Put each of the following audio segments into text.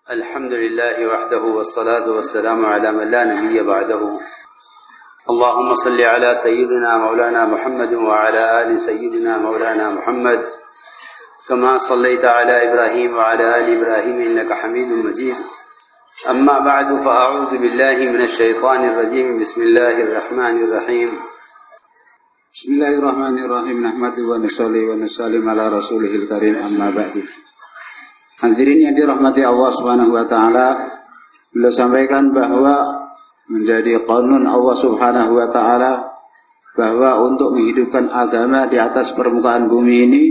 الحمد لله وحده والصلاة والسلام على من لا نبي بعده. اللهم صل على سيدنا مولانا محمد وعلى آل سيدنا مولانا محمد كما صليت على إبراهيم وعلى آل إبراهيم إنك حميد مجيد. أما بعد فأعوذ بالله من الشيطان الرجيم. بسم الله الرحمن الرحيم. Bismillahirrahmanirrahim. Nahmadu wa nusalli wa nusallim ala rasulihil karim, amma ba'du. Hadirin yang dirahmati Allah Subhanahu wa taala, beliau sampaikan bahwa menjadi qanun Allah Subhanahu wa taala bahwa untuk menghidupkan agama di atas permukaan bumi ini,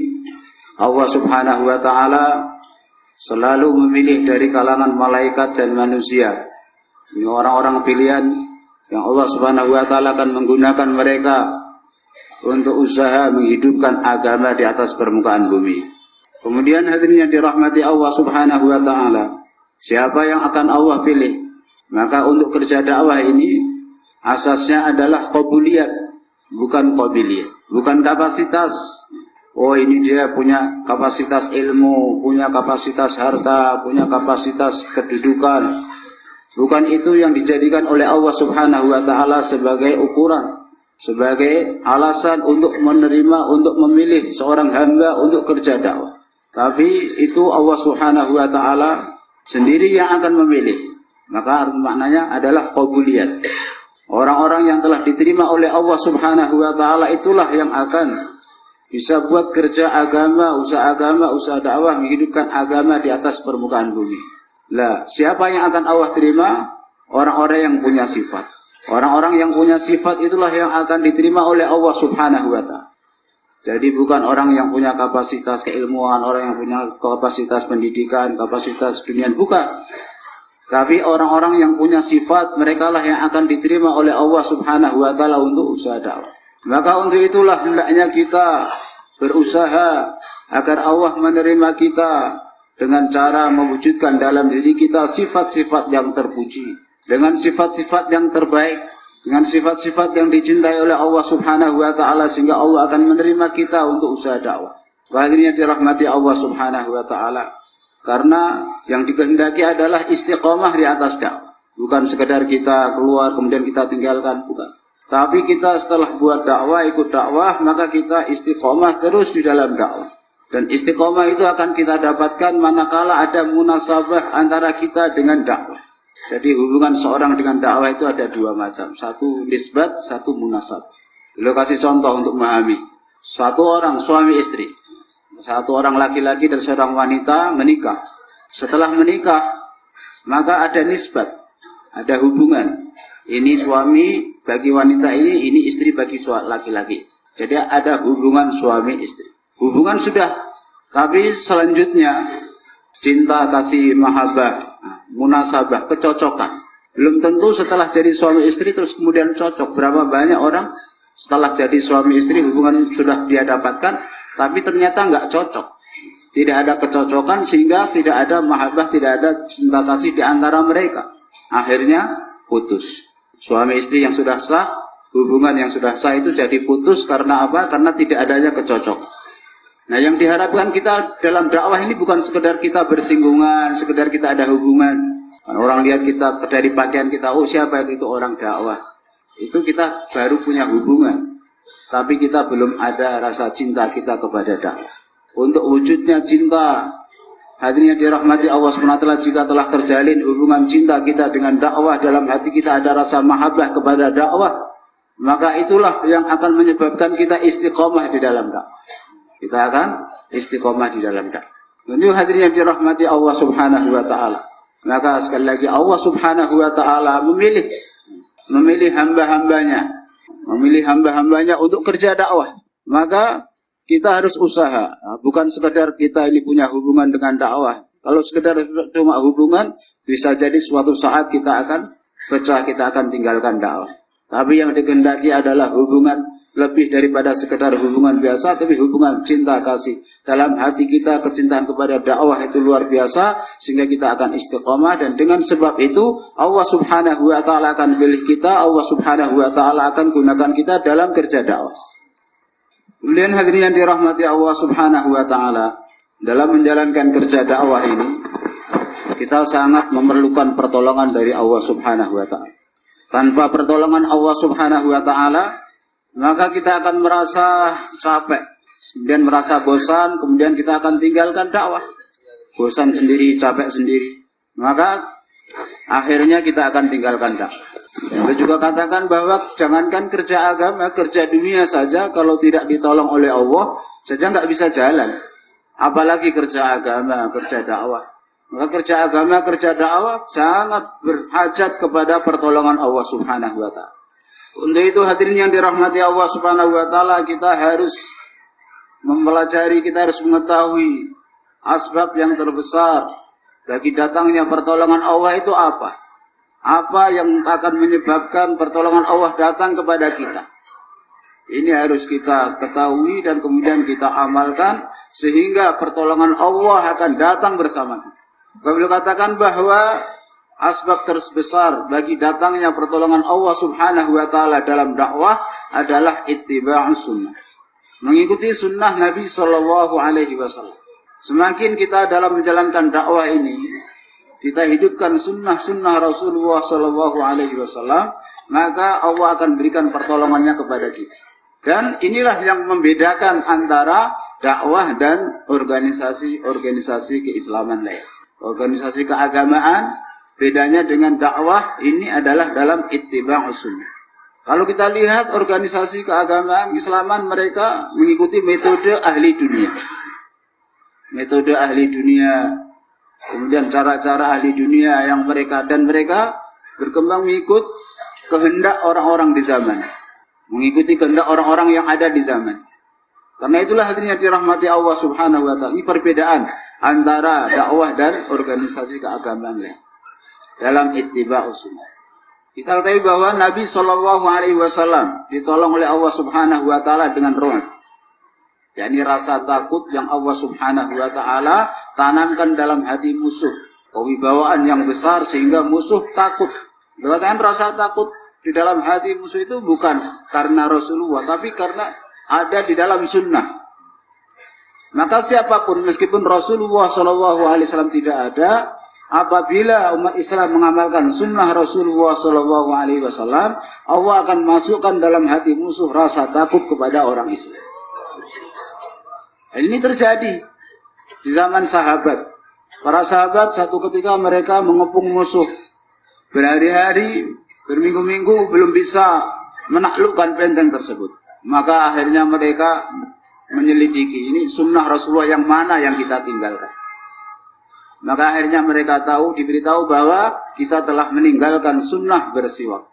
Allah Subhanahu wa taala selalu memilih dari kalangan malaikat dan manusia. Ini orang-orang pilihan yang Allah Subhanahu wa taala akan menggunakan mereka untuk usaha menghidupkan agama di atas permukaan bumi. Kemudian hadirin yang dirahmati Allah Subhanahu wa taala, siapa yang akan Allah pilih? Maka untuk kerja dakwah ini asasnya adalah qabuliyat, bukan qabiliyah, bukan kapasitas. Oh, ini dia punya kapasitas ilmu, punya kapasitas harta, punya kapasitas kedudukan. Bukan itu yang dijadikan oleh Allah Subhanahu wa taala sebagai ukuran, sebagai alasan untuk menerima, untuk memilih seorang hamba untuk kerja dakwah. Tapi itu Allah Subhanahu wa taala sendiri yang akan memilih. Maka maknanya adalah qabuliyat. Orang-orang yang telah diterima oleh Allah Subhanahu wa taala itulah yang akan bisa buat kerja agama, usaha dakwah, menghidupkan agama di atas permukaan bumi. Lah, siapa yang akan Allah terima? Orang-orang yang punya sifat. Orang-orang yang punya sifat itulah yang akan diterima oleh Allah Subhanahu wa taala. Jadi bukan orang yang punya kapasitas keilmuan, orang yang punya kapasitas pendidikan, kapasitas dunia, bukan. Tapi orang-orang yang punya sifat, merekalah yang akan diterima oleh Allah Subhanahu wa taala untuk usaha dakwah. Maka untuk itulah hendaknya kita berusaha agar Allah menerima kita dengan cara mewujudkan dalam diri kita sifat-sifat yang terpuji, dengan sifat-sifat yang terbaik, dengan sifat-sifat yang dicintai oleh Allah Subhanahu wa taala, sehingga Allah akan menerima kita untuk usaha dakwah. Hadirin yang dirahmati Allah Subhanahu wa taala, karena yang dikehendaki adalah istiqomah di atas dakwah. Bukan sekedar kita keluar kemudian kita tinggalkan, bukan. Tapi kita setelah buat dakwah, ikut dakwah, maka kita istiqomah terus di dalam dakwah. Dan istiqomah itu akan kita dapatkan manakala ada munasabah antara kita dengan dakwah. Jadi hubungan seorang dengan dakwah itu ada dua macam. Satu nisbat, satu munasabah. Beliau kasih contoh untuk memahami. Satu orang suami istri, satu orang laki-laki dan seorang wanita menikah. Setelah menikah, maka ada nisbat, ada hubungan. Ini suami bagi wanita ini istri bagi laki-laki. Jadi ada hubungan suami istri. Hubungan sudah, tapi selanjutnya cinta, kasih, mahabbah, munasabah, kecocokan. Belum tentu setelah jadi suami istri terus kemudian cocok. Berapa banyak orang setelah jadi suami istri hubungan sudah dia dapatkan, tapi ternyata nggak cocok. Tidak ada kecocokan sehingga tidak ada mahabbah, tidak ada cinta kasih di antara mereka. Akhirnya putus. Suami istri yang sudah sah, hubungan yang sudah sah itu jadi putus karena apa? Karena tidak adanya kecocokan. Nah, yang diharapkan kita dalam dakwah ini bukan sekedar kita bersinggungan, sekedar kita ada hubungan. Orang lihat kita dari pakaian kita, oh siapa itu orang dakwah. Itu kita baru punya hubungan. Tapi kita belum ada rasa cinta kita kepada dakwah. Untuk wujudnya cinta, hadirin yang dirahmati Allah SWT, jika telah terjalin hubungan cinta kita dengan dakwah, dalam hati kita ada rasa mahabbah kepada dakwah, maka itulah yang akan menyebabkan kita istiqomah di dalam dakwah. Kita akan istiqomah di dalam dakwah. Tentu hadirin yang dirahmati Allah Subhanahu wa taala. Maka sekali lagi Allah Subhanahu wa taala memilih hamba-hambanya untuk kerja dakwah. Maka kita harus usaha, bukan sekedar kita ini punya hubungan dengan dakwah. Kalau sekedar cuma hubungan, bisa jadi suatu saat kita akan pecah, kita akan tinggalkan dakwah. Tapi yang dikehendaki adalah hubungan lebih daripada sekedar hubungan biasa, tapi hubungan cinta kasih. Dalam hati kita kecintaan kepada dakwah itu luar biasa, sehingga kita akan istiqomah. Dan dengan sebab itu Allah Subhanahu wa taala akan pilih kita, Allah Subhanahu wa taala akan gunakan kita dalam kerja dakwah. Kemudian hadirin yang dirahmati Allah Subhanahu wa taala, dalam menjalankan kerja dakwah ini kita sangat memerlukan pertolongan dari Allah Subhanahu wa taala. Tanpa pertolongan Allah Subhanahu wa taala, maka kita akan merasa capek, kemudian merasa bosan, kemudian kita akan tinggalkan dakwah. Bosan sendiri, capek sendiri. Maka akhirnya kita akan tinggalkan dakwah. Lalu juga katakan bahwa jangankan kerja agama, kerja dunia saja kalau tidak ditolong oleh Allah saja nggak bisa jalan. Apalagi kerja agama, kerja dakwah. Maka kerja agama, kerja dakwah sangat berhajat kepada pertolongan Allah Subhanahu wa taala. Untuk itu hadirin yang dirahmati Allah Subhanahu wa taala, kita harus mempelajari, kita harus mengetahui asbab yang terbesar bagi datangnya pertolongan Allah itu apa? Apa yang akan menyebabkan pertolongan Allah datang kepada kita? Ini harus kita ketahui dan kemudian kita amalkan sehingga pertolongan Allah akan datang bersama kita. Beliau katakan bahwa asbab terbesar bagi datangnya pertolongan Allah Subhanahu wa taala dalam dakwah adalah ittiba'us sunnah. Mengikuti sunnah Nabi sallallahu alaihi wasallam. Semakin kita dalam menjalankan dakwah ini, kita hidupkan sunnah-sunnah Rasulullah sallallahu alaihi wasallam, maka Allah akan berikan pertolongannya kepada kita. Dan inilah yang membedakan antara dakwah dan organisasi keislaman lain. Organisasi keagamaan, bedanya dengan dakwah ini adalah dalam ittiba'us sunnah. Kalau kita lihat organisasi keagamaan Islaman, mereka mengikuti metode ahli dunia. Metode ahli dunia, kemudian cara-cara ahli dunia yang mereka berkembang mengikut kehendak orang-orang di zaman, mengikuti kehendak orang-orang yang ada di zaman. Karena itulah hadirin yang dirahmati Allah Subhanahu wa taala. Ini perbedaan antara dakwah dan organisasi keagamaan lain dalam ittiba'us sunnah. Kita ketahui bahwa Nabi sallallahu alaihi wasallam ditolong oleh Allah Subhanahu wa taala dengan rahmat. yakni rasa takut yang Allah Subhanahu wa taala tanamkan dalam hati musuh, kewibawaan yang besar sehingga musuh takut. Dikatakan rasa takut di dalam hati musuh itu bukan karena Rasulullah, tapi karena ada di dalam sunnah. Maka siapapun, meskipun Rasulullah SAW tidak ada, apabila umat Islam mengamalkan sunnah Rasulullah SAW, Allah akan masukkan dalam hati musuh rasa takut kepada orang Islam. Dan ini terjadi di zaman sahabat. Para sahabat satu ketika mereka mengepung musuh. Berhari-hari, berminggu-minggu belum bisa menaklukkan benteng tersebut. Maka akhirnya mereka menyelidiki, ini sunnah Rasulullah yang mana yang kita tinggalkan. Maka akhirnya mereka diberitahu bahwa kita telah meninggalkan sunnah bersiwak.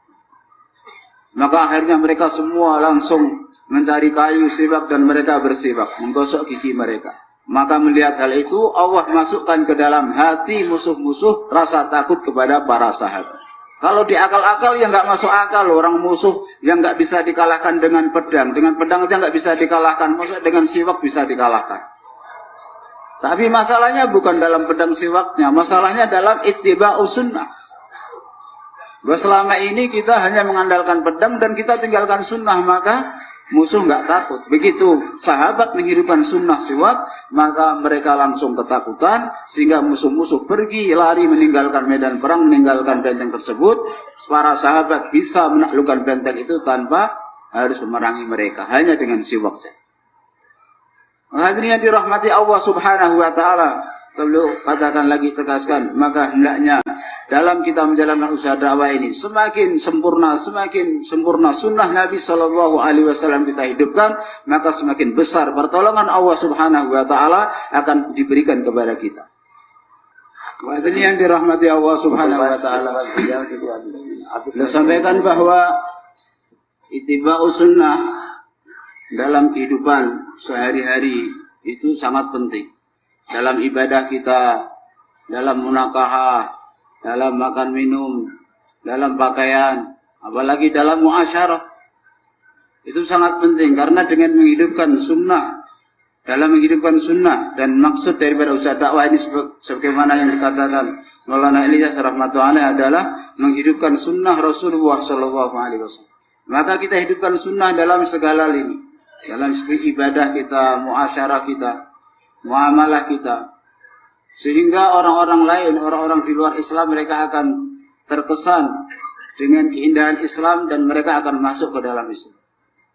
Maka akhirnya mereka semua langsung mencari kayu siwak dan mereka bersiwak, menggosok gigi mereka. Maka melihat hal itu, Allah masukkan ke dalam hati musuh-musuh rasa takut kepada para sahabat. Kalau di akal-akal ya nggak masuk akal, orang musuh yang nggak bisa dikalahkan dengan pedang aja nggak bisa dikalahkan, maksudnya dengan siwak bisa dikalahkan. Tapi masalahnya bukan dalam pedang siwaknya, masalahnya dalam ittiba'us sunnah. Bahwa selama ini kita hanya mengandalkan pedang dan kita tinggalkan sunnah, maka musuh nggak takut. Begitu sahabat menghidupkan sunnah siwak, maka mereka langsung ketakutan, sehingga musuh-musuh pergi lari meninggalkan medan perang, meninggalkan benteng tersebut. Para sahabat bisa menaklukkan benteng itu tanpa harus memerangi mereka, hanya dengan siwak saja. Hadirin yang dirahmati Allah Subhanahu wa taala, kalau katakan lagi, tegaskan, maka hendaknya dalam kita menjalankan usaha dakwah ini semakin sempurna sunnah Nabi sallallahu alaihi wasallam kita hidupkan, maka semakin besar pertolongan Allah Subhanahu wa taala akan diberikan kepada kita. Hadirin yang dirahmati Allah Subhanahu wa taala, saya sampaikan bahwa ittiba'us sunnah dalam kehidupan sehari-hari itu sangat penting. Dalam ibadah kita, dalam munakahah, dalam makan minum, dalam pakaian, apalagi dalam muasyarah. Itu sangat penting karena dengan menghidupkan sunnah, dalam menghidupkan sunnah, dan maksud daripada usaha dakwah ini sebagaimana yang dikatakan Maulana Ilyas rahmatullahi adalah menghidupkan sunnah Rasulullah SAW. Maka kita hidupkan sunnah dalam segala lini. Dalam segi ibadah kita, muasyarah kita, muamalah kita. Sehingga orang-orang lain, orang-orang di luar Islam, mereka akan terkesan dengan keindahan Islam dan mereka akan masuk ke dalam Islam.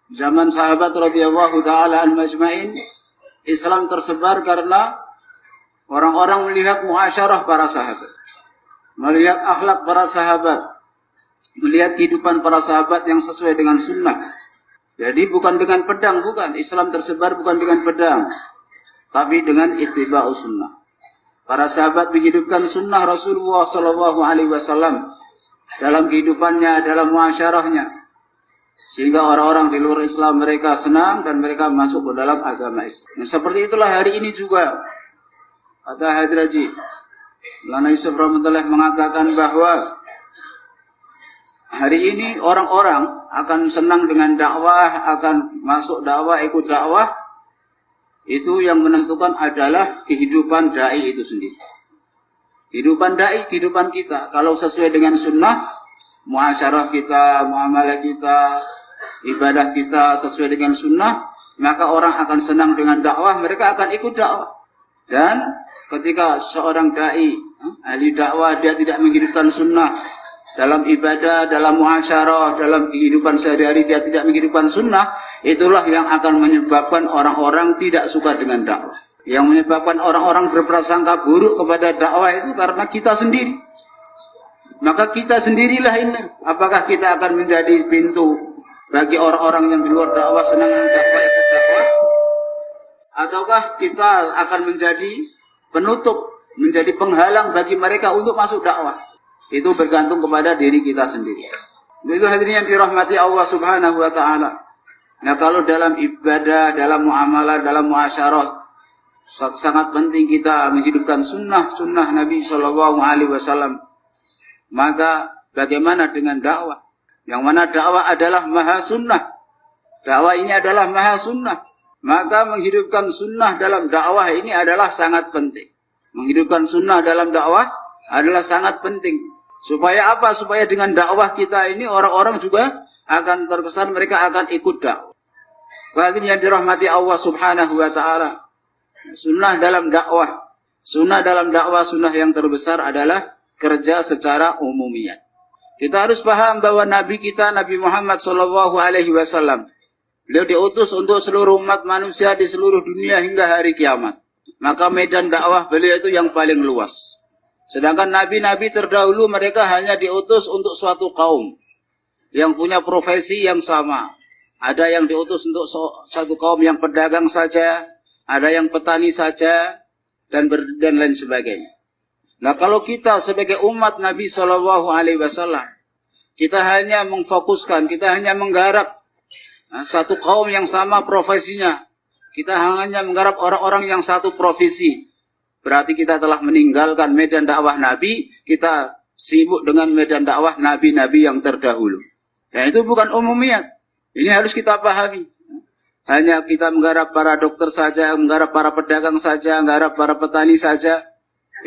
Zaman sahabat radhiyallahu taala anhum ajmain, Islam tersebar karena orang-orang melihat muasyarah para sahabat, melihat akhlak para sahabat, melihat kehidupan para sahabat yang sesuai dengan sunnah. Jadi bukan dengan pedang, bukan. Islam tersebar bukan dengan pedang, tapi dengan ittiba'us sunnah. Para sahabat menghidupkan sunnah Rasulullah Sallallahu Alaihi Wasallam dalam kehidupannya, dalam muasyarahnya, sehingga orang-orang di luar Islam mereka senang dan mereka masuk ke dalam agama Islam. Dan seperti itulah hari ini juga. Kata Hadraji, Lana Yusuf Rahmatullah mengatakan bahwa hari ini orang-orang akan senang dengan dakwah, akan masuk dakwah, ikut dakwah. Itu yang menentukan adalah kehidupan da'i itu sendiri. Kehidupan da'i, kehidupan kita. Kalau sesuai dengan sunnah, muasyarah kita, muamalah kita, ibadah kita sesuai dengan sunnah, maka orang akan senang dengan dakwah, mereka akan ikut dakwah. Dan ketika seorang da'i, ahli dakwah, dia tidak menghidupkan sunnah dalam ibadah, dalam muasyarah, dalam kehidupan sehari-hari, dia tidak menghidupkan sunnah, itulah yang akan menyebabkan orang-orang tidak suka dengan dakwah. Yang menyebabkan orang-orang berprasangka buruk kepada dakwah itu karena kita sendiri. Maka kita sendirilah ini. Apakah kita akan menjadi pintu bagi orang-orang yang di luar dakwah senang dengan dakwah, ikut dakwah? Ataukah kita akan menjadi penutup, menjadi penghalang bagi mereka untuk masuk dakwah? Itu bergantung kepada diri kita sendiri. Itu hadirin yang dirahmati Allah Subhanahu wa taala. Nah, kalau dalam ibadah, dalam muamalah, dalam muasyarah, sangat penting kita menghidupkan sunnah Nabi Shallallahu Alaihi Wasallam. Maka bagaimana dengan dakwah? Yang mana dakwah adalah maha sunnah. Dakwah ini adalah maha sunnah. Maka menghidupkan sunnah dalam dakwah ini adalah sangat penting. Menghidupkan sunnah dalam dakwah adalah sangat penting. Supaya apa? Supaya dengan dakwah kita ini orang-orang juga akan terkesan mereka akan ikut dakwah. Hadirin yang dirahmati Allah Subhanahu wa taala. Sunnah dalam dakwah. Sunnah dalam dakwah, sunnah yang terbesar adalah kerja secara umumiyat. Kita harus paham bahwa Nabi kita, Nabi Muhammad sallallahu alaihi wasallam, beliau diutus untuk seluruh umat manusia di seluruh dunia hingga hari kiamat. Maka medan dakwah beliau itu yang paling luas. Sedangkan nabi-nabi terdahulu mereka hanya diutus untuk suatu kaum yang punya profesi yang sama. Ada yang diutus untuk satu kaum yang pedagang saja, ada yang petani saja, dan lain sebagainya. Nah, kalau kita sebagai umat Nabi Shallallahu Alaihi Wasallam, kita hanya memfokuskan, kita hanya menggarap satu kaum yang sama profesinya. Kita hanya menggarap orang-orang yang satu profesi. Berarti kita telah meninggalkan medan dakwah Nabi, kita sibuk dengan medan dakwah Nabi-Nabi yang terdahulu. Dan itu bukan umumiyat. Ini harus kita pahami. Hanya kita menggarap para dokter saja, menggarap para pedagang saja, menggarap para petani saja.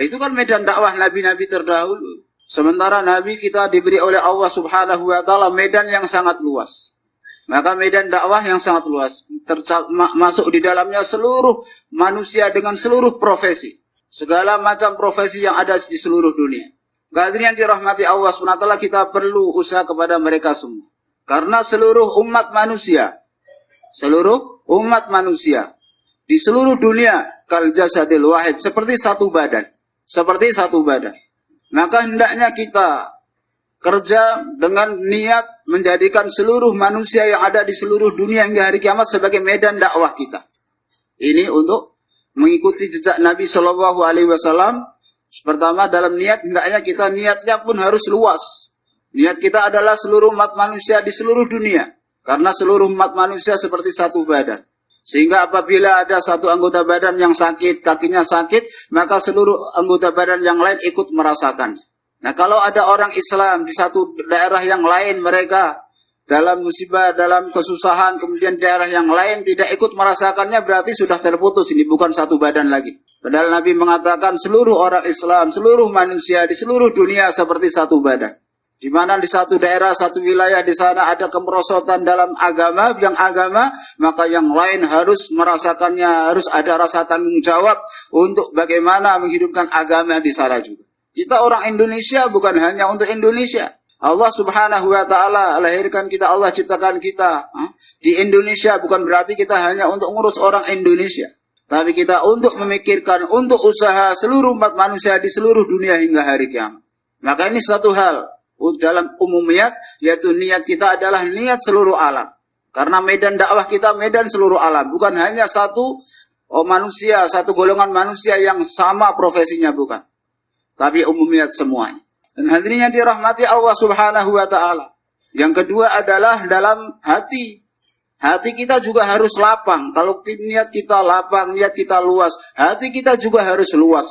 Itu kan medan dakwah Nabi-Nabi terdahulu. Sementara Nabi kita diberi oleh Allah Subhanahu wa taala medan yang sangat luas. Maka medan dakwah yang sangat luas. Masuk di dalamnya seluruh manusia dengan seluruh profesi. Segala macam profesi yang ada di seluruh dunia. Hadirin yang dirahmati Allah SWT, kita perlu usaha kepada mereka semua. Karena seluruh umat manusia di seluruh dunia kal jasadil wahid, seperti satu badan. Maka hendaknya kita kerja dengan niat menjadikan seluruh manusia yang ada di seluruh dunia hingga hari kiamat sebagai medan dakwah kita. Ini untuk mengikuti jejak Nabi Shallallahu Alaihi Wasallam. Pertama, dalam niat, hendaknya kita niatnya pun harus luas. Niat kita adalah seluruh umat manusia di seluruh dunia. Karena seluruh umat manusia seperti satu badan. Sehingga apabila ada satu anggota badan yang sakit, kakinya sakit, maka seluruh anggota badan yang lain ikut merasakan. Nah, kalau ada orang Islam di satu daerah yang lain, mereka dalam musibah, dalam kesusahan, kemudian daerah yang lain tidak ikut merasakannya, berarti sudah terputus. Ini bukan satu badan lagi. Padahal Nabi mengatakan seluruh orang Islam, seluruh manusia di seluruh dunia seperti satu badan. Di mana di satu daerah, satu wilayah di sana ada kemerosotan dalam agama, bidang agama, maka yang lain harus merasakannya, harus ada rasa tanggung jawab untuk bagaimana menghidupkan agama di sana juga. Kita orang Indonesia bukan hanya untuk Indonesia. Allah Subhanahu wa Ta'ala lahirkan kita, Allah ciptakan kita di Indonesia, bukan berarti kita hanya untuk ngurus orang Indonesia, tapi kita untuk memikirkan, untuk usaha seluruh umat manusia di seluruh dunia hingga hari kiamat. Maka ini satu hal dalam umumiyat, yaitu niat kita adalah niat seluruh alam. Karena medan dakwah kita medan seluruh alam, bukan hanya satu manusia, satu golongan manusia yang sama profesinya, bukan, tapi umumiyat semuanya. Dan hadirin yang dirahmati Allah Subhanahu wa Ta'ala. Yang kedua adalah dalam hati. Hati kita juga harus lapang. Kalau niat kita lapang, niat kita luas, hati kita juga harus luas.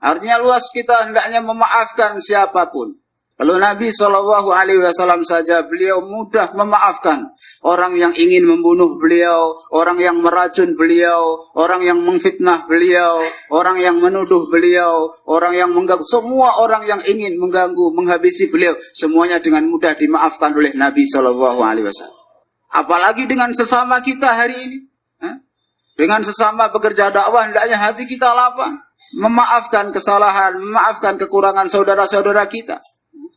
Artinya luas kita hendaknya memaafkan siapapun. Kalau Nabi SAW saja, beliau mudah memaafkan orang yang ingin membunuh beliau, orang yang meracun beliau, orang yang memfitnah beliau, orang yang menuduh beliau, orang yang mengganggu, semua orang yang ingin mengganggu, menghabisi beliau, semuanya dengan mudah dimaafkan oleh Nabi SAW. Apalagi dengan sesama kita hari ini. Dengan sesama pekerja dakwah, hendaknya hati kita lapang, memaafkan kesalahan, memaafkan kekurangan saudara-saudara kita.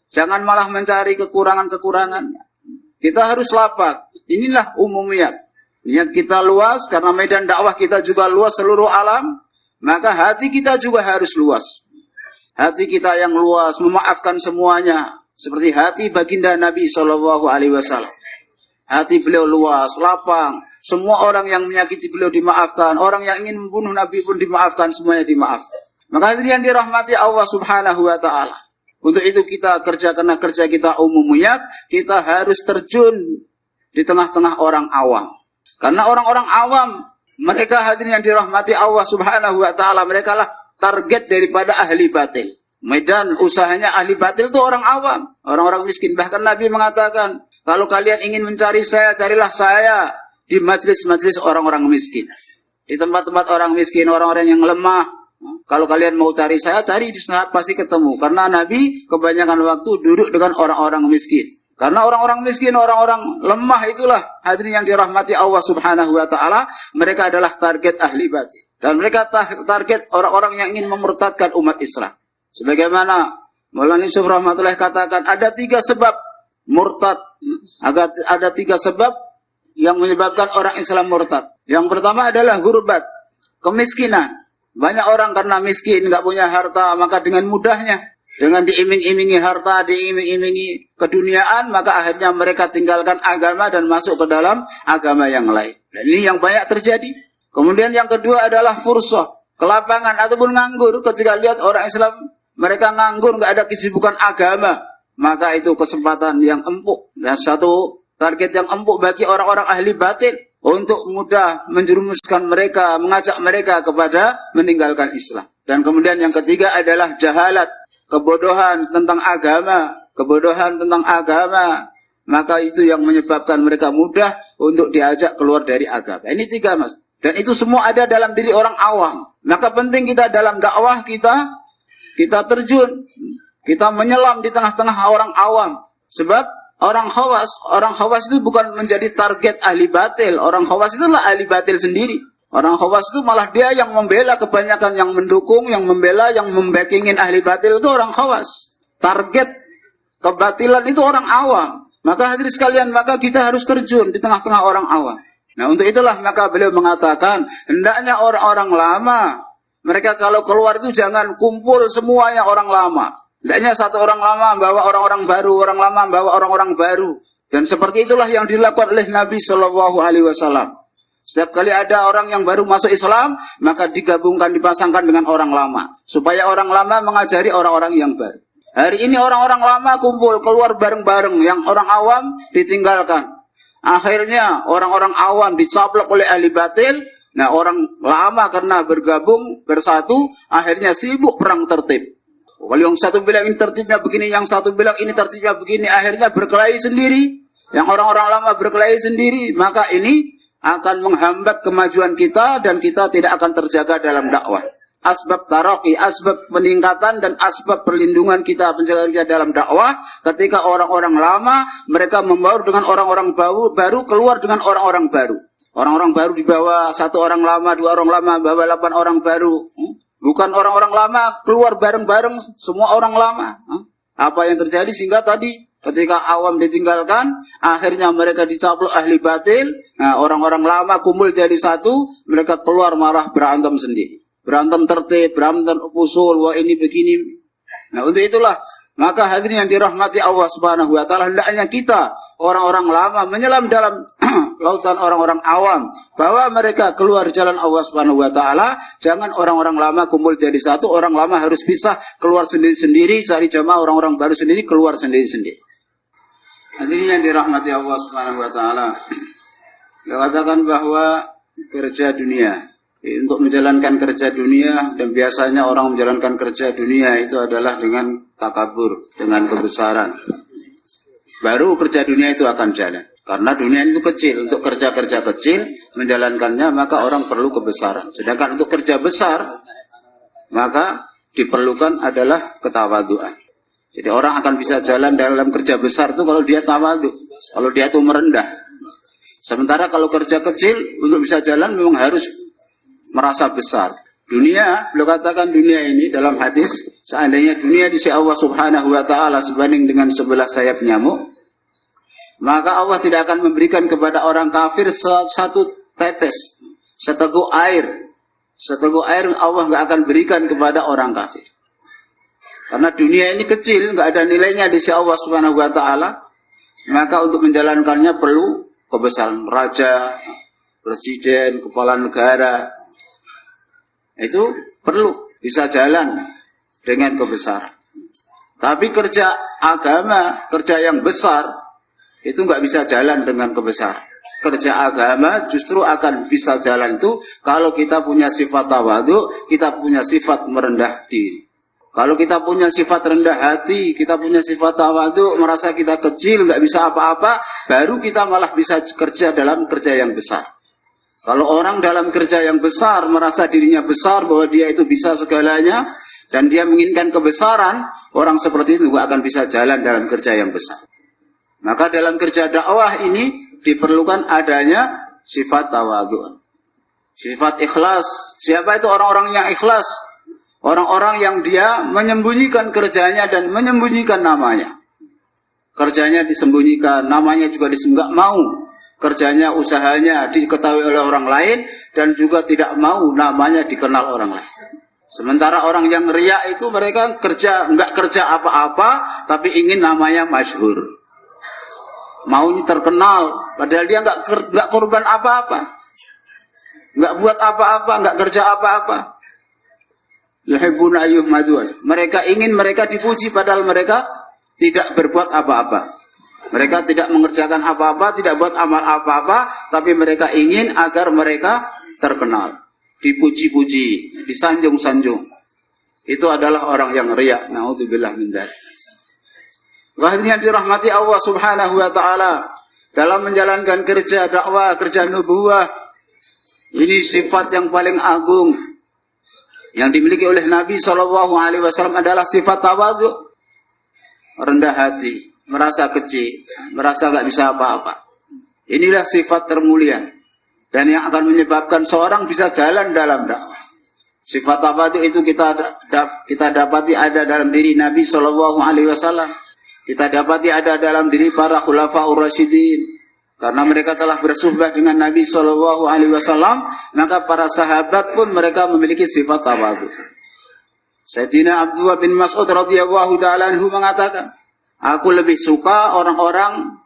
Jangan malah mencari kekurangan-kekurangannya. Kita harus lapang. Inilah umumiyat. Niat kita luas, karena medan dakwah kita juga luas seluruh alam, maka hati kita juga harus luas. Hati kita yang luas, memaafkan semuanya. Seperti hati baginda Nabi SAW. Hati beliau luas, lapang. Semua orang yang menyakiti beliau dimaafkan. Orang yang ingin membunuh Nabi pun dimaafkan, semuanya dimaafkan. Maka hadirin yang dirahmati Allah Subhanahu wa Ta'ala. Untuk itu kita kerja, karena kerja kita umumiyat, kita harus terjun di tengah-tengah orang awam. Karena orang-orang awam, mereka hadirin yang dirahmati Allah Subhanahu wa Ta'ala, mereka lah target daripada ahli batil. Medan usahanya ahli batil itu orang awam, orang-orang miskin. Bahkan Nabi mengatakan, kalau kalian ingin mencari saya, carilah saya di majlis-majlis orang-orang miskin. Di tempat-tempat orang miskin, orang-orang yang lemah. Kalau kalian mau cari saya, cari di sana pasti ketemu. Karena Nabi kebanyakan waktu duduk dengan orang-orang miskin. Karena orang-orang miskin, orang-orang lemah itulah hadirin yang dirahmati Allah Subhanahu wa Ta'ala. Mereka adalah target ahli batil. Dan mereka target orang-orang yang ingin memurtadkan umat Islam. Sebagaimana Maulana Yusuf rahmatullahi katakan, ada 3 sebab murtad. Ada 3 sebab yang menyebabkan orang Islam murtad. Yang pertama adalah ghurbat, kemiskinan. Banyak orang karena miskin, nggak punya harta, maka dengan mudahnya, dengan diiming-imingi harta, diiming-imingi keduniaan, maka akhirnya mereka tinggalkan agama dan masuk ke dalam agama yang lain. Dan ini yang banyak terjadi. Kemudian yang kedua adalah fursah, kelapangan ataupun nganggur. Ketika lihat orang Islam, mereka nganggur, nggak ada kesibukan agama, maka itu kesempatan yang empuk. Dan satu target yang empuk bagi orang-orang ahli batil, untuk mudah menjerumuskan mereka, mengajak mereka kepada meninggalkan Islam. Dan kemudian yang ketiga adalah jahalat, kebodohan tentang agama, maka itu yang menyebabkan mereka mudah untuk diajak keluar dari agama. Ini 3, Mas. Dan itu semua ada dalam diri orang awam. Maka penting kita dalam dakwah kita terjun, kita menyelam di tengah-tengah orang awam. Sebab orang khawas itu bukan menjadi target ahli batil. Orang khawas itulah ahli batil sendiri. Orang khawas itu malah dia yang membela, kebanyakan yang mendukung, yang membela, yang membackingin ahli batil itu orang khawas. Target kebatilan itu orang awam. Maka hadirin sekalian, maka kita harus terjun di tengah-tengah orang awam. Nah, untuk itulah maka beliau mengatakan, hendaknya orang-orang lama, mereka kalau keluar itu jangan kumpul semuanya orang lama. Hendaknya satu orang lama bawa orang-orang baru, orang lama bawa orang-orang baru. Dan seperti itulah yang dilakukan oleh Nabi SAW. Setiap kali ada orang yang baru masuk Islam, maka digabungkan, dipasangkan dengan orang lama. Supaya orang lama mengajari orang-orang yang baru. Hari ini orang-orang lama kumpul, keluar bareng-bareng. Yang orang awam ditinggalkan. Akhirnya orang-orang awam dicaplok oleh ahli batil. Nah, orang lama karena bergabung, bersatu, akhirnya sibuk perang tertib. Kalau yang satu bilang ini tertibnya begini, yang satu bilang ini tertibnya begini, akhirnya berkelahi sendiri. Yang orang-orang lama berkelahi sendiri, maka ini akan menghambat kemajuan kita dan kita tidak akan terjaga dalam dakwah. asbab taraqi, asbab peningkatan dan asbab perlindungan kita, penjagaan kita dalam dakwah. Ketika orang-orang lama, mereka membaur dengan orang-orang baru, keluar dengan orang-orang baru. Orang-orang baru dibawa, satu orang lama, dua orang lama, bawa 8 orang baru. Bukan orang-orang lama keluar bareng-bareng semua orang lama. Apa yang terjadi sehingga tadi ketika awam ditinggalkan, akhirnya mereka dicaplok ahli batil. Nah, orang-orang lama kumpul jadi satu, mereka keluar marah berantem sendiri. Berantem tertib, berantem usul, wah ini begini. Nah, untuk itulah, maka hadirin yang dirahmati Allah Subhanahu wa taala, hendaknya kita orang-orang lama menyelam dalam lautan orang-orang awam, bahwa mereka keluar jalan Allah Subhanahu wa taala. Jangan orang-orang lama kumpul jadi satu, orang lama harus pisah, keluar sendiri-sendiri, cari jamaah, orang-orang baru sendiri, keluar sendiri-sendiri. Hadirin yang dirahmati Allah Subhanahu wa taala, dikatakan bahwa kerja dunia, untuk menjalankan kerja dunia, dan biasanya orang menjalankan kerja dunia itu adalah dengan takabur, dengan kebesaran. Baru kerja dunia itu akan jalan. Karena dunia itu kecil, untuk kerja-kerja kecil menjalankannya maka orang perlu kebesaran. Sedangkan untuk kerja besar maka diperlukan adalah ketawaduan. Jadi orang akan bisa jalan dalam kerja besar itu kalau dia tawadu, kalau dia itu merendah. Sementara kalau kerja kecil untuk bisa jalan memang harus merasa besar. Dunia, beliau katakan dunia ini dalam hadis, seandainya dunia di sisi Allah Subhanahu wa taala sebanding dengan 11 sayap nyamuk, maka Allah tidak akan memberikan kepada orang kafir satu tetes, seteguk air. Seteguk air Allah nggak akan berikan kepada orang kafir. Karena dunia ini kecil, nggak ada nilainya di sisi Allah Subhanahu wa taala, maka untuk menjalankannya perlu kebesaran. Raja, presiden, kepala negara, itu perlu bisa jalan dengan kebesaran. Tapi kerja agama, kerja yang besar, itu nggak bisa jalan dengan kebesaran. Kerja agama justru akan bisa jalan itu kalau kita punya sifat tawadhu, kita punya sifat merendah diri. Kalau kita punya sifat rendah hati, kita punya sifat tawadhu, merasa kita kecil, nggak bisa apa-apa, baru kita malah bisa kerja dalam kerja yang besar. Kalau orang dalam kerja yang besar, merasa dirinya besar, bahwa dia itu bisa segalanya, dan dia menginginkan kebesaran, orang seperti itu juga akan bisa jalan dalam kerja yang besar. Maka dalam kerja dakwah ini, diperlukan adanya sifat tawadhu. Sifat ikhlas. Siapa itu orang-orang yang ikhlas? Orang-orang yang dia menyembunyikan kerjanya dan menyembunyikan namanya. Kerjanya disembunyikan, namanya juga disembunyikan, nggak mau. Kerjanya, usahanya diketahui oleh orang lain dan juga tidak mau namanya dikenal orang lain. Sementara orang yang riya itu mereka nggak kerja apa-apa tapi ingin namanya masyhur. Maunya terkenal padahal dia nggak korban apa-apa. Nggak buat apa-apa, nggak kerja apa-apa. Yuhibbuna ayyuhmadun. Mereka ingin mereka dipuji padahal mereka tidak berbuat apa-apa. Mereka tidak mengerjakan apa-apa, tidak buat amal apa-apa, tapi mereka ingin agar mereka terkenal, dipuji-puji, disanjung-sanjung. Itu adalah orang yang riya. Na'udzubillah min dzalik. Wahdinya dirahmati Allah Subhanahu wa taala dalam menjalankan kerja dakwah, kerja nubuwah. Ini sifat yang paling agung yang dimiliki oleh Nabi SAW adalah sifat tawadhu, rendah hati, merasa kecil, merasa gak bisa apa-apa. Inilah sifat termulia dan yang akan menyebabkan seorang bisa jalan dalam dakwah. Sifat tawadhu itu kita dapati ada dalam diri Nabi SAW. Kita dapati ada dalam diri para khulafaur rasyidin. Karena mereka telah bersuhbah dengan Nabi SAW, maka para sahabat pun mereka memiliki sifat tawadhu. Sayyidina Abdullah bin Mas'ud radhiyallahu ta'ala anhu mengatakan, aku lebih suka orang-orang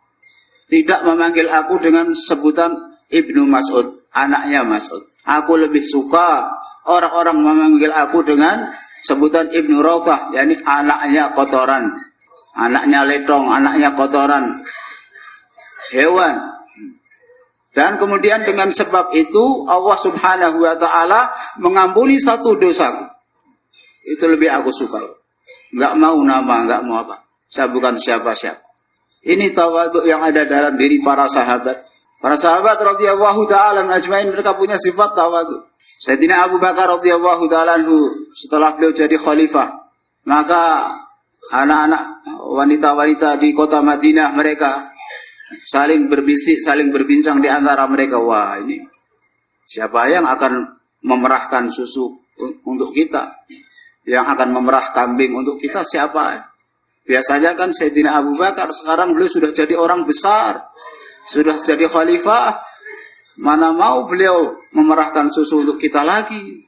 tidak memanggil aku dengan sebutan Ibnu Mas'ud, anaknya Mas'ud. Aku lebih suka orang-orang memanggil aku dengan sebutan Ibnu Rawthah, yakni anaknya kotoran, anaknya letong, anaknya kotoran, hewan. Dan kemudian dengan sebab itu Allah Subhanahu wa ta'ala mengampuni satu dosa. Itu lebih aku suka. Enggak mau nama, enggak mau apa. Saya bukan siapa-siapa. Ini tawadhu yang ada dalam diri para sahabat. Para sahabat radhiyallahu ta'ala ajmain mereka punya sifat tawadhu. Sayyidina Abu Bakar radhiyallahu taala anhu setelah beliau jadi khalifah, maka anak-anak wanita-wanita di kota Madinah mereka saling berbisik, saling berbincang di antara mereka, wah ini siapa yang akan memerahkan susu untuk kita? Yang akan memerah kambing untuk kita siapa? Biasanya kan Sayyidina Abu Bakar, sekarang beliau sudah jadi orang besar, sudah jadi khalifah, mana mau beliau memerahkan susu untuk kita lagi.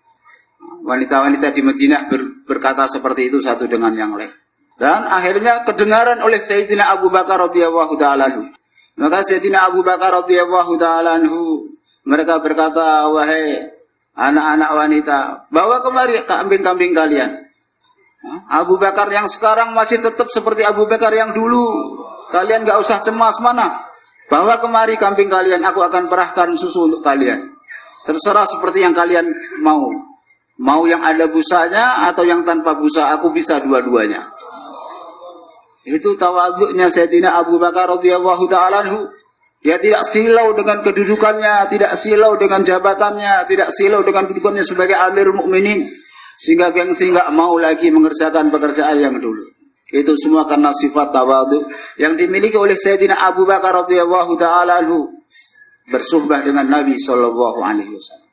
Wanita-wanita di Madinah berkata seperti itu satu dengan yang lain. Dan akhirnya kedengaran oleh Sayyidina Abu Bakar radhiyallahu ta'ala anhu. Maka Sayyidina Abu Bakar radhiyallahu ta'ala anhu, mereka berkata, wahai anak-anak wanita, bawa kemari kambing-kambing kalian. Abu Bakar yang sekarang masih tetap seperti Abu Bakar yang dulu. Kalian gak usah cemas, mana? Bawa kemari kambing kalian, aku akan perahkan susu untuk kalian. Terserah seperti yang kalian mau. Mau yang ada busanya atau yang tanpa busa, aku bisa dua-duanya. Itu tawaduknya Sayyidina Abu Bakar radhiyallahu ta'ala anhu. Dia tidak silau dengan kedudukannya, tidak silau dengan jabatannya, tidak silau dengan kedudukannya sebagai Amirul Mukminin, sehingga gengsi nggak mau lagi mengerjakan pekerjaan yang dulu. Itu semua karena sifat tawadhu yang dimiliki oleh Sayyidina Abu Bakar radhiyallahu ta'ala anhu, bersuhbah dengan Nabi sallallahu alaihi wasallam.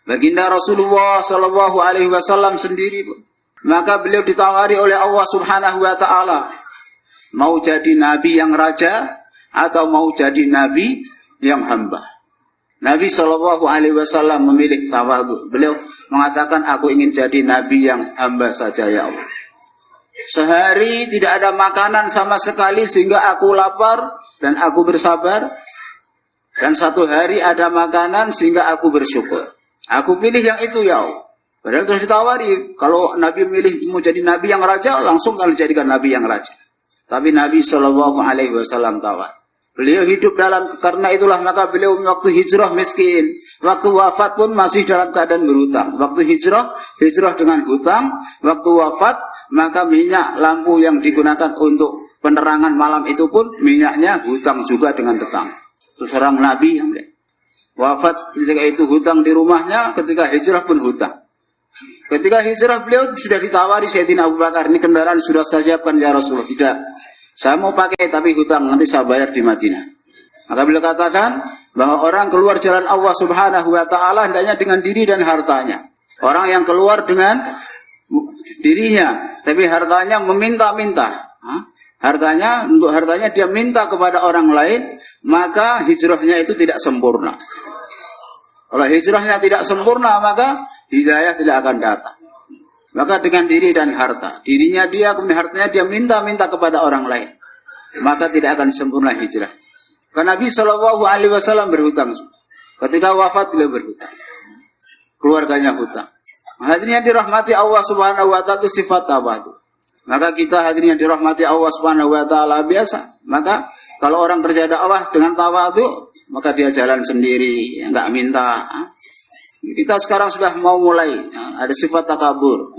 Baginda Rasulullah sallallahu alaihi wasallam sendiri pun, maka beliau ditawari oleh Allah Subhanahu wa taala, mau jadi nabi yang raja atau mau jadi nabi yang hamba. Nabi sallallahu alaihi wasallam memilih tawadhu. Beliau mengatakan, aku ingin jadi nabi yang hamba saja ya Allah. Sehari tidak ada makanan sama sekali sehingga aku lapar dan aku bersabar. Dan satu hari ada makanan sehingga aku bersyukur. Aku pilih yang itu ya Allah. Padahal terus ditawari, kalau Nabi milih mau jadi Nabi yang raja, langsung kalau dijadikan Nabi yang raja. Tapi Nabi Shallallahu Alaihi Wasallam tawar. Beliau hidup karena itulah maka beliau waktu hijrah miskin. Waktu wafat pun masih dalam keadaan berhutang. Waktu hijrah dengan hutang. Waktu wafat, maka minyak lampu yang digunakan untuk penerangan malam itu pun minyaknya hutang juga dengan tetang. Itu seorang Nabi yang wafat ketika itu hutang di rumahnya, ketika hijrah pun hutang. Ketika hijrah beliau sudah ditawari Sayyidina Abu Bakar, ini kendaraan sudah saya siapkan ya Rasulullah. Tidak, saya mau pakai tapi hutang, nanti saya bayar di Madinah. Maka beliau katakan bahwa orang keluar jalan Allah Subhanahu wa taala hendaknya dengan diri dan hartanya. Orang yang keluar dengan dirinya tapi hartanya meminta-minta. Untuk hartanya dia minta kepada orang lain, maka hijrahnya itu tidak sempurna. Kalau hijrahnya tidak sempurna, maka hidayah tidak akan datang. Maka dengan diri dan harta, dirinya dia, kemudian hartanya dia minta-minta kepada orang lain, maka tidak akan sempurna hijrah. Karena Nabi Shallallahu Alaihi Wasallam berhutang. Ketika wafat beliau berhutang, keluarganya hutang. Hadirin yang dirahmati Allah Subhanahu Wa Taala, itu sifat tawadhu. Maka kita hadirin yang dirahmati Allah Subhanahu Wa Taala biasa. Maka kalau orang kerja dakwah dengan tawadhu, maka dia jalan sendiri, nggak minta. Kita sekarang sudah mau mulai ada sifat takabur.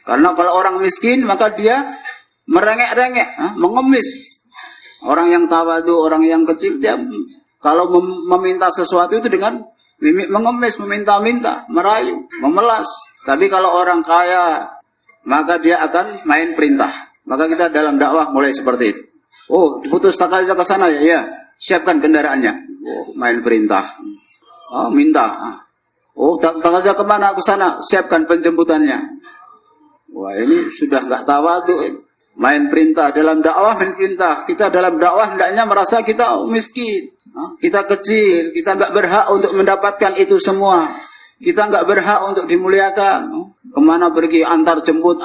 Karena kalau orang miskin maka dia merengek-rengek, mengemis. Orang yang tawadhu, orang yang kecil, dia kalau meminta sesuatu itu dengan mengemis, meminta-minta, merayu, memelas. Tapi kalau orang kaya, maka dia akan main perintah. Maka kita dalam dakwah mulai seperti itu. Oh, diputus takaliza ke sana ya, ya. Siapkan kendaraannya. Oh, main perintah. Oh, minta. Oh, takaliza kemana? Ke sana. Siapkan penjemputannya. Wah, ini sudah nggak tawadhu. Main perintah dalam dakwah, main perintah. Kita dalam dakwah hendaknya merasa kita miskin. Kita kecil, kita nggak berhak untuk mendapatkan itu semua. Kita nggak berhak untuk dimuliakan. Kemana pergi antar jemput,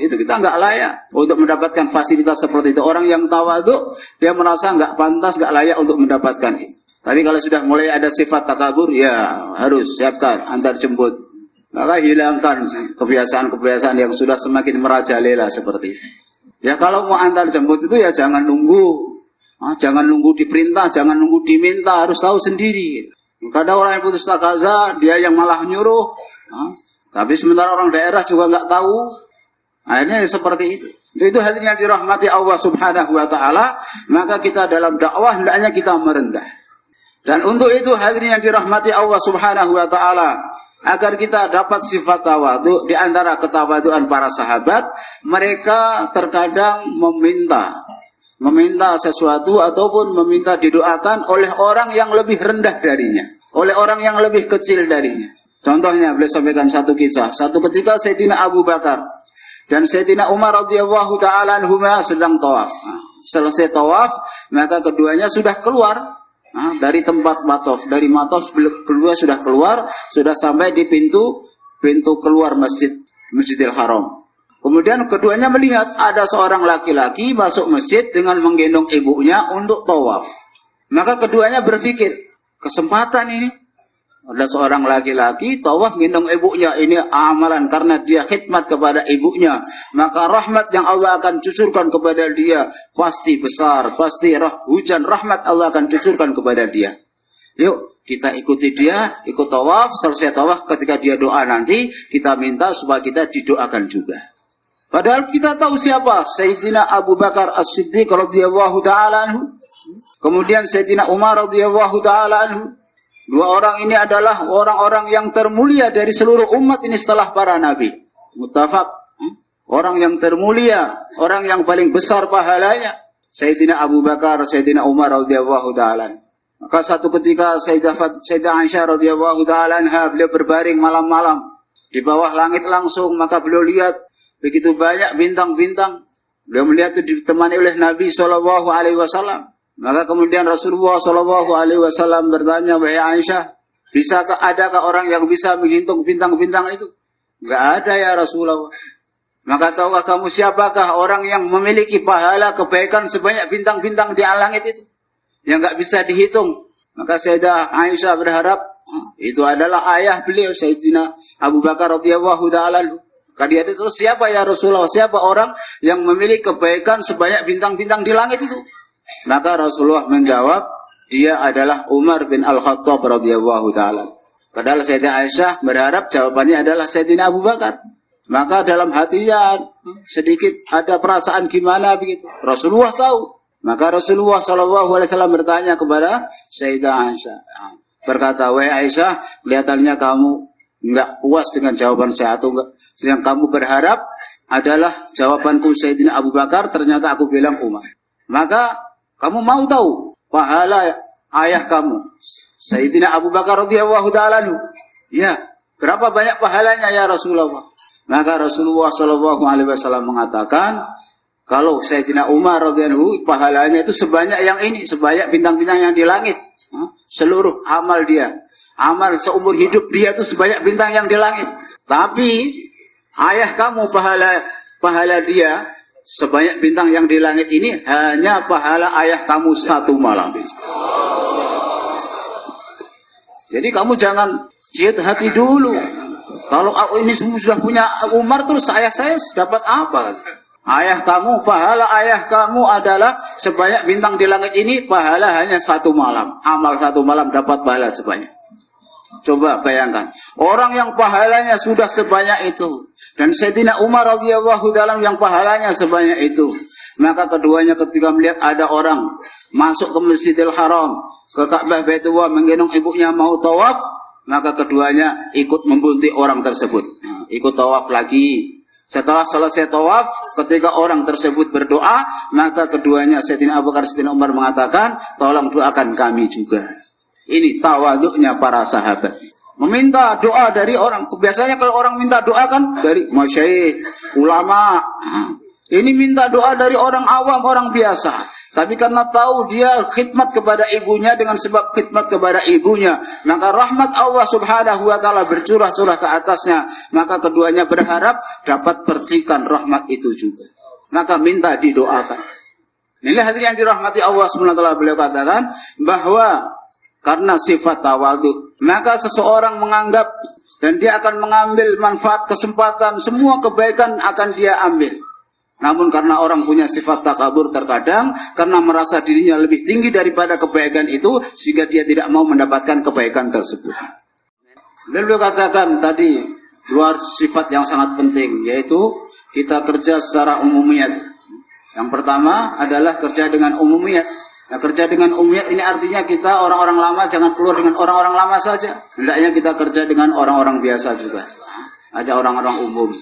itu kita nggak layak untuk mendapatkan fasilitas seperti itu. Orang yang tawadhu, dia merasa nggak pantas, nggak layak untuk mendapatkan itu. Tapi kalau sudah mulai ada sifat takabur, ya harus siapkan antar jemput. Maka hilangkan kebiasaan-kebiasaan yang sudah semakin merajalela seperti itu. Ya kalau mau antar jemput itu ya jangan nunggu. Jangan nunggu diperintah, jangan nunggu diminta, harus tahu sendiri. Kadang orang yang putus takaza, dia yang malah nyuruh. Tapi sementara orang daerah juga nggak tahu. Akhirnya seperti itu. Itu hadirin yang dirahmati Allah Subhanahu wa taala, maka kita dalam dakwah hendaknya kita merendah. Dan untuk itu hadirin yang dirahmati Allah Subhanahu wa taala, agar kita dapat sifat tawadhu, di antara ketawadhuan para sahabat, mereka terkadang meminta sesuatu ataupun meminta didoakan oleh orang yang lebih rendah darinya, oleh orang yang lebih kecil darinya. Contohnya beliau sampaikan satu kisah. Satu ketika Sayyidina Abu Bakar dan Sayyidina Umar radhiyallahu taala anhuma sedang tawaf. Selesai tawaf, maka keduanya sudah keluar dari tempat mataf. Dari mataf kedua sudah keluar, sudah sampai di pintu keluar Masjidil Haram. Kemudian keduanya melihat ada seorang laki-laki masuk masjid dengan menggendong ibunya untuk tawaf. Maka keduanya berpikir, kesempatan ini. Ada seorang laki-laki tawaf gendong ibunya, ini amalan karena dia khidmat kepada ibunya, maka rahmat yang Allah akan cucurkan kepada dia pasti besar, pasti hujan rahmat Allah akan cucurkan kepada dia. Yuk kita ikuti dia, ikut tawaf, selesai tawaf ketika dia doa nanti kita minta supaya kita didoakan juga. Padahal kita tahu siapa Sayyidina Abu Bakar As-Siddiq radhiyallahu taala anhu, kemudian Sayyidina Umar radhiyallahu taala anhu. Dua orang ini adalah orang-orang yang termulia dari seluruh umat ini setelah para nabi. Muttafaq. Orang yang termulia, orang yang paling besar pahalanya, Sayyidina Abu Bakar, Sayyidina Umar radhiyallahu taala. Maka satu ketika Sayyidah Aisyah radhiyallahu taala anha, beliau berbaring malam-malam di bawah langit langsung, maka beliau lihat begitu banyak bintang-bintang. Beliau melihat itu ditemani oleh Nabi sallallahu alaihi wasallam. Maka kemudian Rasulullah sallallahu alaihi wasallam bertanya, "Wahai Aisyah, adakah orang yang bisa menghitung bintang-bintang itu?" "Enggak ada ya Rasulullah." "Maka tahukah kamu siapakah orang yang memiliki pahala kebaikan sebanyak bintang-bintang di langit itu yang enggak bisa dihitung?" Maka Sayyidah Aisyah berharap itu adalah ayah beliau Sayyidina Abu Bakar radhiyallahu taala. Maka dia terus, "Siapa ya Rasulullah? Siapa orang yang memiliki kebaikan sebanyak bintang-bintang di langit itu?" Maka Rasulullah menjawab, dia adalah Umar bin Al-Khattab radhiyallahu taala. Padahal Sayyidah Aisyah berharap jawabannya adalah Sayyidina Abu Bakar. Maka dalam hatinya sedikit ada perasaan gimana begitu. Rasulullah tahu. Maka Rasulullah sallallahu alaihi wasallam bertanya kepada Sayyidah Aisyah. Berkata, "Wahai Aisyah, kelihatannya kamu enggak puas dengan jawaban saya atau enggak. Yang kamu berharap adalah jawabanku Sayyidina Abu Bakar, ternyata aku bilang Umar. Maka kamu mau tahu pahala ayah kamu Sayyidina Abu Bakar radhiyallahu taala anhu? Ya, berapa banyak pahalanya ya Rasulullah?" Maka Rasulullah sallallahu alaihi wasallam mengatakan, kalau Sayyidina Umar radhiyallahu anhu pahalanya itu sebanyak yang ini, sebanyak bintang-bintang yang di langit. Seluruh amal dia, amal seumur hidup dia itu sebanyak bintang yang di langit. Tapi ayah kamu pahala dia sebanyak bintang yang di langit ini hanya pahala ayah kamu satu malam. Jadi kamu jangan jihad hati dulu. Kalau ini sudah punya Umar, terus ayah saya dapat apa? Ayah kamu, pahala ayah kamu adalah sebanyak bintang di langit ini, pahala hanya satu malam. Amal satu malam dapat pahala sebanyak. Coba bayangkan, orang yang pahalanya sudah sebanyak itu, dan Sayyidina Umar radhiyallahu taala yang pahalanya sebanyak itu, maka keduanya ketika melihat ada orang masuk ke Masjidil Haram, ke Ka'bah Baitullah menggendong ibunya mau tawaf, maka keduanya ikut membunti orang tersebut, ikut tawaf lagi. Setelah selesai tawaf, ketika orang tersebut berdoa, maka keduanya Sayyidina Abu Bakar, Sayyidina Umar mengatakan, "Tolong doakan kami juga." Ini tawaduknya para sahabat. Meminta doa dari orang. Biasanya kalau orang minta doa kan dari masyayikh, ulama. Ini minta doa dari orang awam, orang biasa. Tapi karena tahu dia khidmat kepada ibunya, dengan sebab khidmat kepada ibunya, maka rahmat Allah subhanahu wa ta'ala bercurah-curah ke atasnya. Maka keduanya berharap dapat percikan rahmat itu juga. Maka minta didoakan. Inilah hadirin yang dirahmati Allah subhanahu wa ta'ala. Beliau katakan bahwa karena sifat tawadhu, maka seseorang menganggap dan dia akan mengambil manfaat, kesempatan, semua kebaikan akan dia ambil. Namun karena orang punya sifat takabur terkadang, karena merasa dirinya lebih tinggi daripada kebaikan itu, sehingga dia tidak mau mendapatkan kebaikan tersebut. Beliau katakan tadi, dua sifat yang sangat penting, yaitu kita kerja secara umumiyat. Yang pertama adalah kerja dengan umumiyat. Nah, kerja dengan umumiyat ini artinya kita orang-orang lama jangan keluar dengan orang-orang lama saja. Hendaknya kita kerja dengan orang-orang biasa juga. Aja orang-orang umum.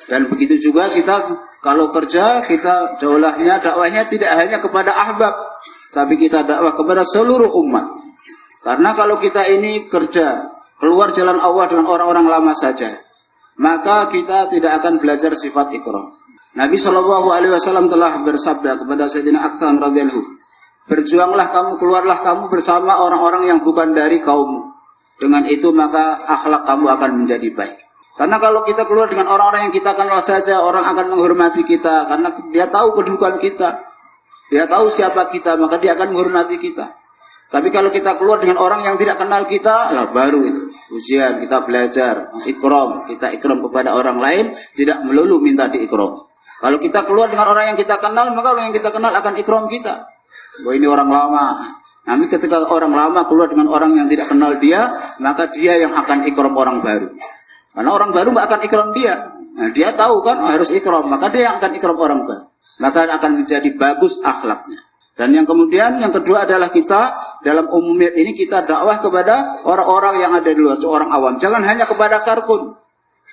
Dan begitu juga kita kalau kerja, kita dakwahnya tidak hanya kepada ahbab, tapi kita dakwah kepada seluruh umat. Karena kalau kita ini kerja, keluar jalan Allah dengan orang-orang lama saja, maka kita tidak akan belajar sifat ikram. Nabi SAW telah bersabda kepada Sayyidina Aktham radhiyallahu anhu, berjuanglah kamu, keluarlah kamu bersama orang-orang yang bukan dari kaummu. Dengan itu maka akhlak kamu akan menjadi baik. Karena kalau kita keluar dengan orang-orang yang kita kenal saja, orang akan menghormati kita. Karena dia tahu kedudukan kita. Dia tahu siapa kita, maka dia akan menghormati kita. Tapi kalau kita keluar dengan orang yang tidak kenal kita, lah baru itu ujian, kita belajar, ikram. Kita ikram kepada orang lain, tidak melulu minta diikram. Kalau kita keluar dengan orang yang kita kenal, maka orang yang kita kenal akan ikram kita. Wah, ini orang lama. Namun ketika orang lama keluar dengan orang yang tidak kenal dia, maka dia yang akan ikram orang baru. Karena orang baru nggak akan ikram dia. Nah, dia tahu kan harus ikram, maka dia yang akan ikram orang baru. Maka akan menjadi bagus akhlaknya. Dan yang kemudian, yang kedua adalah kita dalam umumiyat ini kita dakwah kepada orang-orang yang ada di luar, orang awam. Jangan hanya kepada karkun.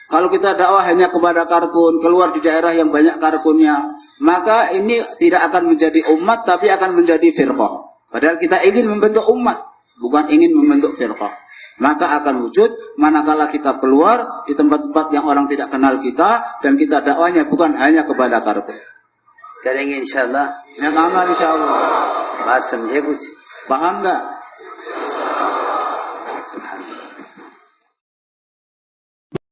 Kalau kita dakwah hanya kepada karkun, keluar di daerah yang banyak karkunnya, maka ini tidak akan menjadi umat, tapi akan menjadi firqah. Padahal kita ingin membentuk umat, bukan ingin membentuk firqah. Maka akan wujud manakala kita keluar di tempat-tempat yang orang tidak kenal kita, dan kita dakwahnya bukan hanya kepada karkun. करेंगे इंशाल्लाह. Yang amal insyaallah. बात समझे कुछ? Paham nggak? सुभान अल्लाह.